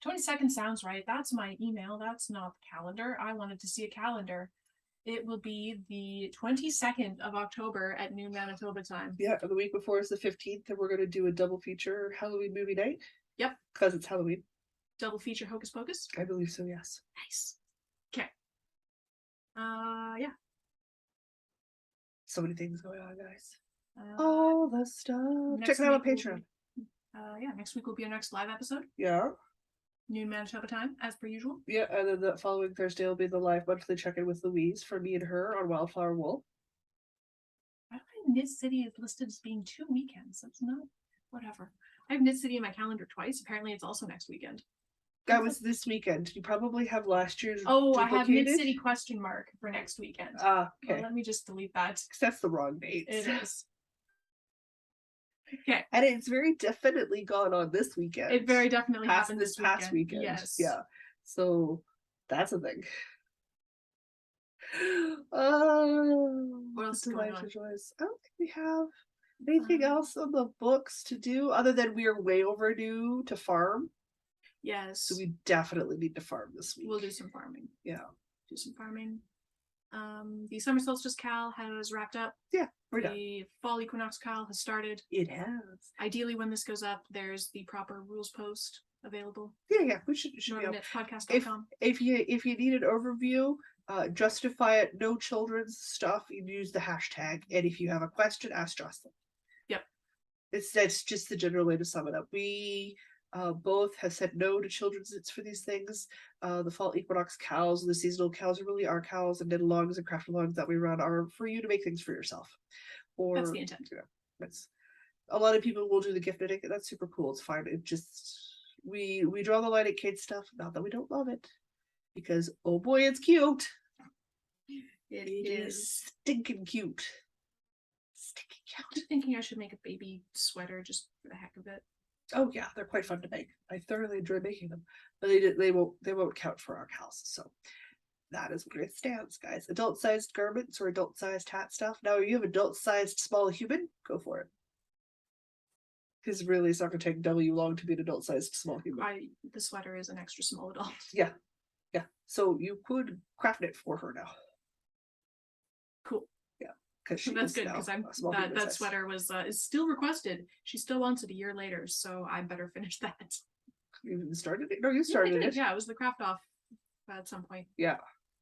22nd sounds right. That's my email. That's not the calendar. I wanted to see a calendar. It will be the 22nd of October at noon Manitoba time. Yeah, and the week before is the 15th, and we're going to do a double feature Halloween movie night. Yep. Because it's Halloween. Double feature Hocus Pocus? I believe so, yes. Nice. Okay. Yeah. So many things going on, guys. All the stuff. Check it out on Patreon. Yeah, next week will be our next live episode. Yeah. Noon Manitoba time, as per usual. Yeah, and then the following Thursday will be the live monthly check-in with Louise for me and her on Wildflower Wool. I don't think Knit City is listed as being 2 weekends. That's not whatever. I have Knit City in my calendar twice. Apparently it's also next weekend. That was this weekend. You probably have last year's. Oh, I have Knit duplicated? City question mark for next weekend. Ah, okay. Well, let me just delete that. That's the wrong date. It is. Okay. And it's very definitely gone on this weekend. It very definitely past happened this past weekend. Yes. Yeah. So that's a thing. What else is going on? I don't think we have anything else on the books to do other than we are way overdue to farm. Yes. So we definitely need to farm this week. We'll do some farming. Yeah. Do some farming. The summer solstice cal has wrapped up. Yeah, we're done. The fall equinox cal has started. It has. Ideally, when this goes up, there's the proper rules post available. Yeah, we should be able. NorthernKnitsPodcast.com. If you need an overview, justify it, no children's stuff, you use the hashtag. And if you have a question, ask Jocelyn. Yep. That's just the general way to sum it up. We both have said no to children's knits for these things. The fall equinox cows, the seasonal cows are really our cows, and knit alongs and craft alongs that we run are for you to make things for yourself. Or that's the intent. You know, that's a lot of people will do the gift knitting. That's super cool. It's fine. It just we draw the line at kid stuff. Not that we don't love it, because oh boy, it's cute. It is stinking cute. Stinking. I'm thinking I should make a baby sweater just for the heck of it. Oh yeah, they're quite fun to make. I thoroughly enjoy making them, but they won't count for our house. So that is where it stands, guys. Adult sized garments or adult sized hat stuff. Now, if you have adult sized small human, go for it. Because really, it's not going to take W long to be an adult sized small human. The sweater is an extra small adult. Yeah, yeah. So you could craft it for her now. Cool. Yeah, because she that's is good now because a small that human size. sweater was is still requested. She still wants it a year later, so I better finish that. You even started it? No, you started it. Yeah, it was the craft off at some point. Yeah.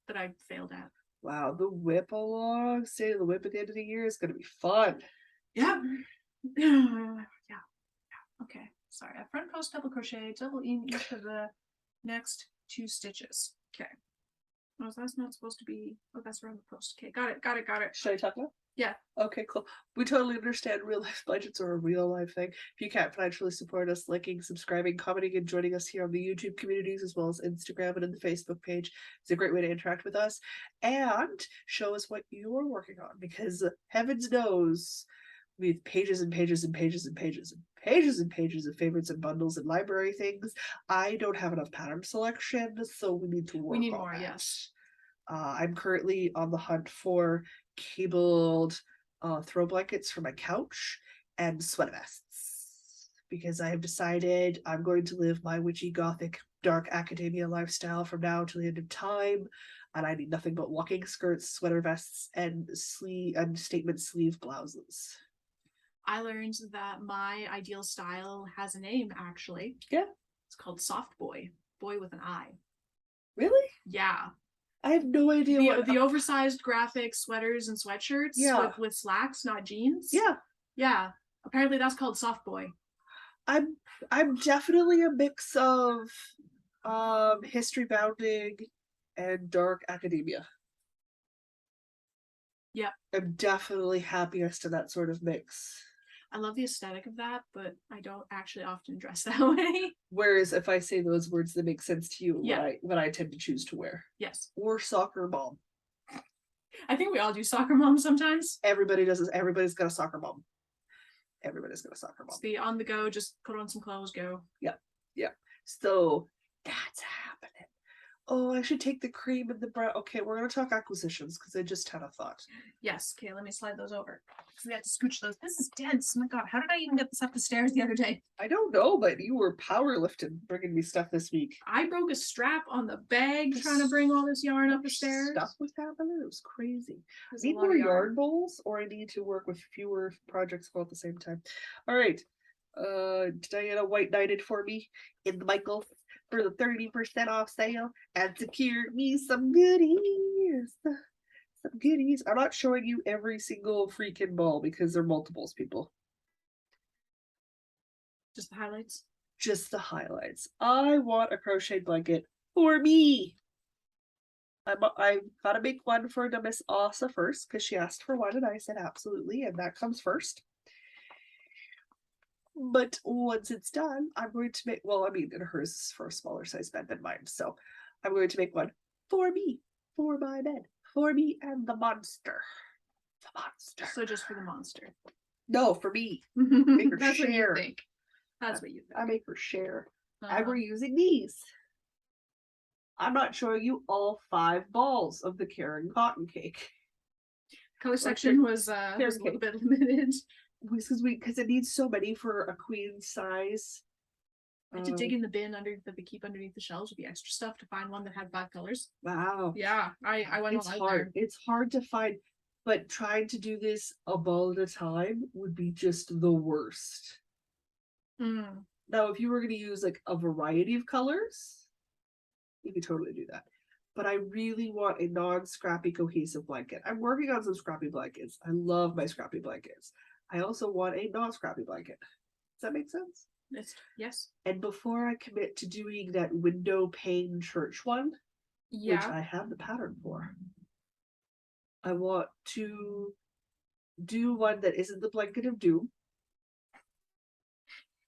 That I failed at. Wow, the whip along, state of the whip at the end of the year is going to be fun. Yeah. Yeah. Okay. Sorry. A front post double crochet, double in each of the next 2 stitches. Okay. Oh, that's not supposed to be. Oh, that's around the post. Okay, got it. Should I talk now? Yeah. Okay, cool. We totally understand real life budgets are a real life thing. If you can't financially support us, liking, subscribing, commenting, and joining us here on the YouTube communities as well as Instagram and in the Facebook page is a great way to interact with us and show us what you're working on because heavens knows we have pages and pages and pages and pages and pages and pages of favorites and bundles and library things. I don't have enough pattern selection, so we need to work on that. We need more, yes. I'm currently on the hunt for cabled throw blankets for my couch and sweat vests because I have decided I'm going to live my witchy gothic dark academia lifestyle from now till the end of time, and I need nothing but walking skirts, sweater vests, and statement sleeve blouses. I learned that my ideal style has a name actually. Yeah. It's called soft boy. Boy with an I. Really? Yeah. I have no idea the oversized graphic sweaters and sweatshirts with slacks, not jeans. Yeah. Yeah. Apparently that's called soft boy. I'm definitely a mix of history bounding and dark academia. Yeah. I'm definitely happiest in that sort of mix. I love the aesthetic of that, but I don't actually often dress that way. Whereas if I say those words that make sense to you, what I tend to choose to wear. Yes. Or soccer mom. I think we all do soccer mom sometimes. Everybody does this. Everybody's got a soccer mom. Everybody's got a soccer mom. It's the on the go, just put on some clothes, go. Yeah. Yeah. So that's happening. Oh, I should take the cream and the brown. Okay, we're going to talk acquisitions because I just had a thought. Yes. Okay, let me slide those over. Because we have to scooch those. This is dense. Oh my God, how did I even get this up the stairs the other day? I don't know, but you were powerlifting bringing me stuff this week. I broke a strap on the bag trying to bring all this yarn up the stairs. Stuff was happening. It was crazy. I need more yarn bowls, or I need to work with fewer projects all at the same time. All right. Diana white knighted for me in the Michaels for the 30% off sale and secured me some goodies. Some goodies. I'm not showing you every single freaking ball because they're multiples, people. Just the highlights? Just the highlights. I want a crocheted blanket for me. I've got to make one for the Miss Asa first because she asked for one and I said absolutely, and that comes first. But once it's done, I'm going to make, well, I mean, hers is for a smaller size bed than mine. So I'm going to make one for me, for my bed, for me and the monster. The monster. So just for the monster. No, for me. Make her That's share. What you think. That's what you think. I make her share. And we're using these. I'm not showing you all 5 balls of the Karen cotton cake. Color section was a little bit limited. Because it needs so many for a queen size. I had to dig in the bin that they keep underneath the shelves with the extra stuff to find one that had 5 colors. Wow. Yeah, I went it's all out hard. there. It's hard to find, but trying to do this a ball at a time would be just the worst. Now, if you were going to use like a variety of colors, you could totally do that. But I really want a non-scrappy cohesive blanket. I'm working on some scrappy blankets. I love my scrappy blankets. I also want a non-scrappy blanket. Does that make sense? Yes. And before I commit to doing that window pane church one, which I have the pattern for, I want to do one that isn't the blanket of doom.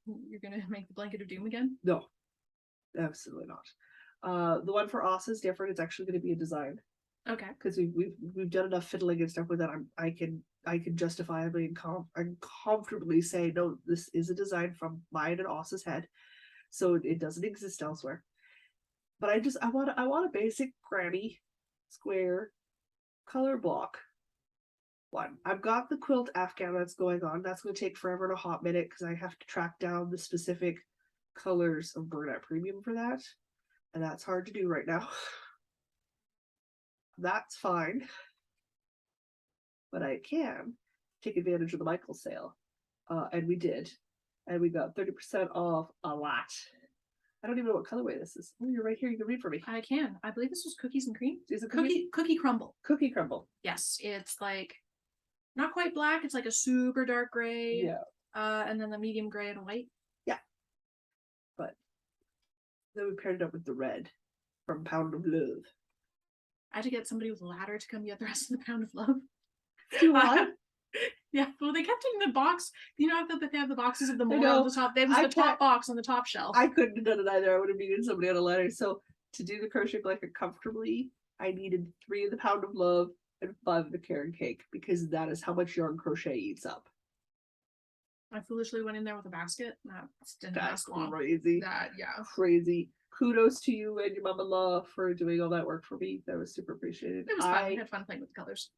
You're gonna make the blanket of doom again? No, absolutely not. The one for Asa is different. It's actually going to be a design. Okay. Because we've done enough fiddling and stuff with that. I can I can justifiably and comfortably say, no, this is a design from mine and Oss's head, so it doesn't exist elsewhere. But I want a basic granny square color block one. I've got the quilt Afghan that's going on. That's going to take forever and a hot minute because I have to track down the specific colors of Burnett Premium for that, and that's hard to do right now. That's fine, but I can take advantage of the Michaels sale, and we did, and we got 30% off a lot. I don't even know what colorway this is. Oh, you're right here. You can read for me. I can. I believe this was cookies and cream. Is it Cookie crumble. Cookie crumble. Yes, it's like not quite black. It's like a super dark gray. Yeah. And then the medium gray and white. Yeah. But then we paired it up with the red from Pound of Love. I had to get somebody with a ladder to come get the rest of the Pound of Love. Too hot. Yeah, well, they kept it in the box. You know, I thought that they have the boxes of the more on the top. There was the top box on the top shelf. I couldn't have done it either. I would have needed somebody on a ladder. So to do the crochet blanket comfortably, I needed 3 of the Pound of Love and 5 of the Carrot Cake because that is how much yarn crochet eats up. I foolishly went in there with a basket. That didn't last long. Crazy. Crazy. Kudos to you and your mom-in-law for doing all that work for me. That was super appreciated. It was fun. We had fun playing with the colors.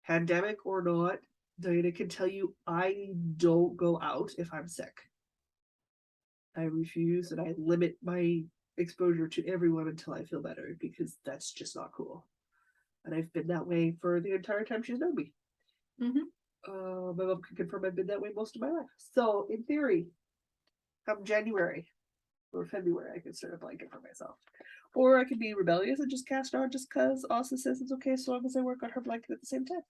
Pandemic or not, Diana can tell you I don't go out if I'm sick. I refuse and I limit my exposure to everyone until I feel better because that's just not cool. And I've been that way for the entire time she's known me. My mom can confirm I've been that way most of my life. So in theory, come January or February, I can start a blanket for myself. Or I could be rebellious and just cast on just because Asa says it's okay so long as I work on her blanket at the same time.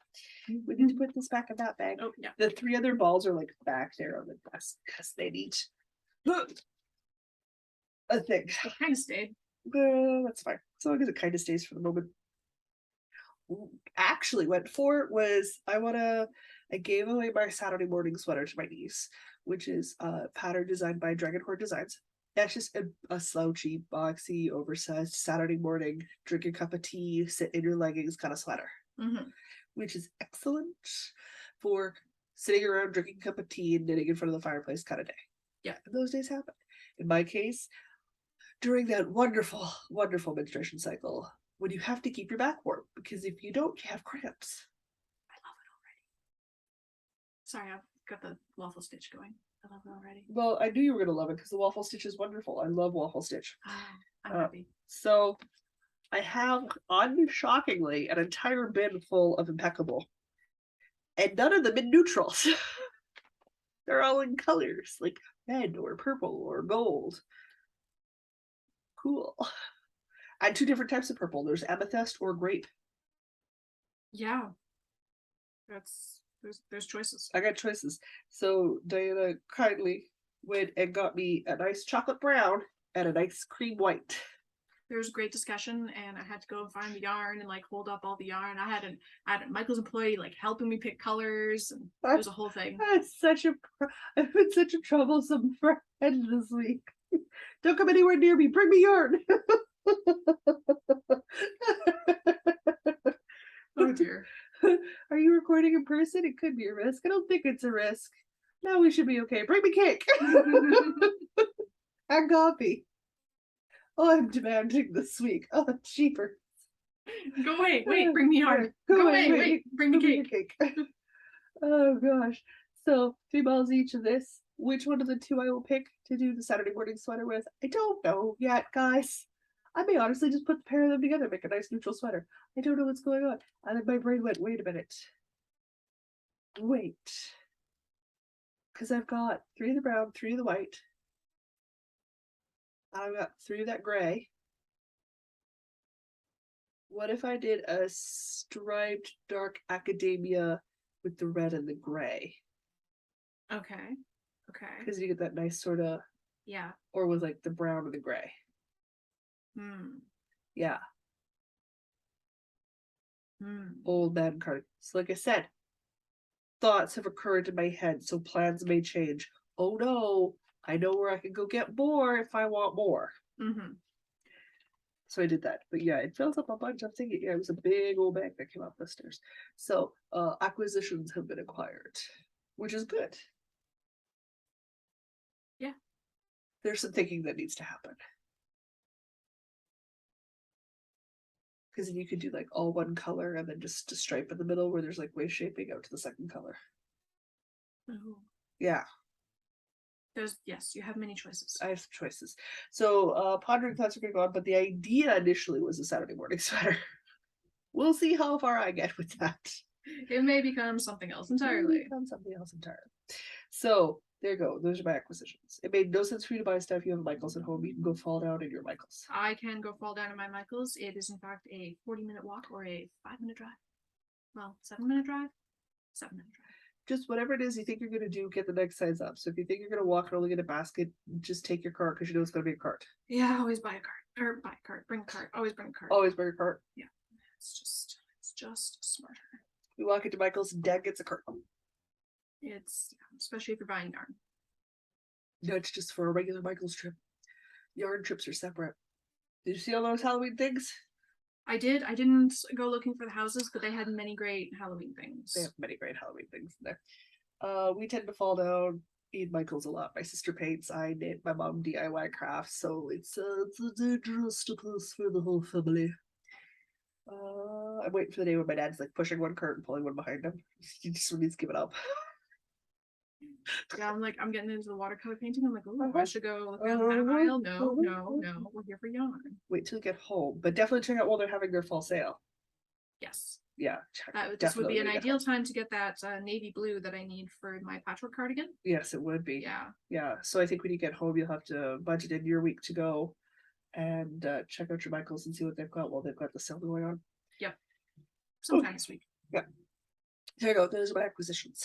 We need to put this back in that bag. Oh, yeah. The 3 other balls are like back there on the desk because they need a thing. It kind of stayed. That's fine. So long as it kind of stays for the moment. Actually went for was I gave away my Saturday morning sweater to my niece, which is a pattern designed by Dragon Horde Designs. That's just a slouchy, boxy, oversized Saturday morning, drink a cup of tea, sit in your leggings kind of sweater, which is excellent for sitting around drinking a cup of tea and knitting in front of the fireplace kind of day. Yeah, and those days happen. In my case, during that wonderful, wonderful menstruation cycle, when you have to keep your back warm, because if you don't, you have cramps. I love it already. Sorry, I've got the waffle stitch going. I love it already. Well, I knew you were going to love it because the waffle stitch is wonderful. I love waffle stitch. I'm happy. So I have, unshockingly, an entire bin full of Impeccable. And none of them in neutrals. They're all in colors, like red or purple or gold. Cool. And 2 different types of purple. There's amethyst or grape. Yeah. There's choices. I got choices. So Diana kindly went and got me a nice chocolate brown and a nice cream white. There was great discussion, and I had to go and find the yarn and like hold up all the yarn. I had a Michael's employee like helping me pick colors, and it was a whole thing. I've been such a troublesome friend this week. Don't come anywhere near me. Bring me yarn. Oh dear. Are you recording in person? It could be a risk. I don't think it's a risk. No, we should be okay. Bring me cake. And coffee. Oh, I'm demanding this week. Oh, cheaper. Go away. Wait, bring me yarn. Go away. Wait, bring me cake. Oh gosh. So 3 balls each of this. Which one of the 2 I will pick to do the Saturday morning sweater with? I don't know yet, guys. I may honestly just put the pair of them together, make a nice neutral sweater. I don't know what's going on. And then my brain went, wait a minute. Wait. Because I've got 3 of the brown, 3 of the white. I've got 3 of that gray. What if I did a striped dark academia with the red and the gray? Okay. Because you get that nice sort of, yeah. Or with like the brown and the gray. Yeah. Old man card. So like I said, thoughts have occurred in my head, so plans may change. Oh no, I know where I can go get more if I want more. So I did that. But yeah, it fills up a bunch. I'm thinking, yeah, it was a big old bag that came up the stairs. So acquisitions have been acquired, which is good. Yeah. There's some thinking that needs to happen. Because then you could do like all one color and then just a stripe in the middle where there's like waist shaping out to the second color. Oh. Yeah. Yes, you have many choices. I have some choices. So pondering thoughts are going on, but the idea initially was a Saturday morning sweater. We'll see how far I get with that. It may become something else entirely. Become something else entirely. So there you go. Those are my acquisitions. It made no sense for you to buy stuff. You have a Michaels at home. You can go fall down in your Michaels. I can go fall down in my Michaels. It is in fact a 40-minute walk or a 5-minute drive. Well, 7-minute drive. 7-minute drive. Just whatever it is you think you're going to do, get the next size up. So if you think you're going to walk and only get a basket, just take your cart because you know it's going to be a cart. Yeah, always buy a cart. Or buy a cart. Bring a cart. Always bring a cart. Always bring a cart. Yeah. It's just smarter. We walk into Michael's, Dad gets a cart. It's, especially if you're buying yarn. No, it's just for a regular Michael's trip. Yarn trips are separate. Did you see all those Halloween things? I did. I didn't go looking for the houses, but they had many great Halloween things. They have many great Halloween things in there. We tend to fall down in Michael's a lot. My sister paints, I knit, my mom DIY crafts, so it's a dangerous place for the whole family. I'm waiting for the day when my dad's like pushing one cart and pulling one behind him. He just needs to give it up. Yeah, I'm getting into the watercolor painting. I'm like, oh, I should go look down that aisle. No, we're here for yarn. Wait till you get home, but definitely check out while they're having their fall sale. Yes. Yeah, this would be an ideal time to get that navy blue that I need for my patchwork cardigan. Yes, it would be. Yeah. So I think when you get home, you'll have to budget in your week to go and check out your Michaels and see what they've got while they've got the sale going on. Yep. Sometime this week. Yeah. There you go. Those are my acquisitions.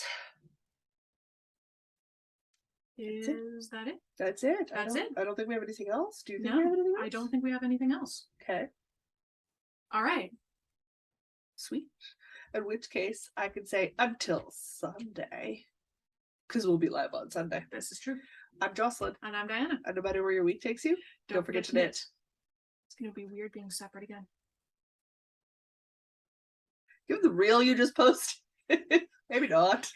Is that it? That's it. That's it. I don't think we have anything else. Do you think No, we have anything else? I don't think we have anything else. Okay. All right. Sweet. In which case, I could say until Sunday, because we'll be live on Sunday. This is true. I'm Jocelyn. And I'm Diana. And no matter where your week takes you, don't forget to knit. It's going to be weird being separate again. Give the reel you just posted. Maybe not.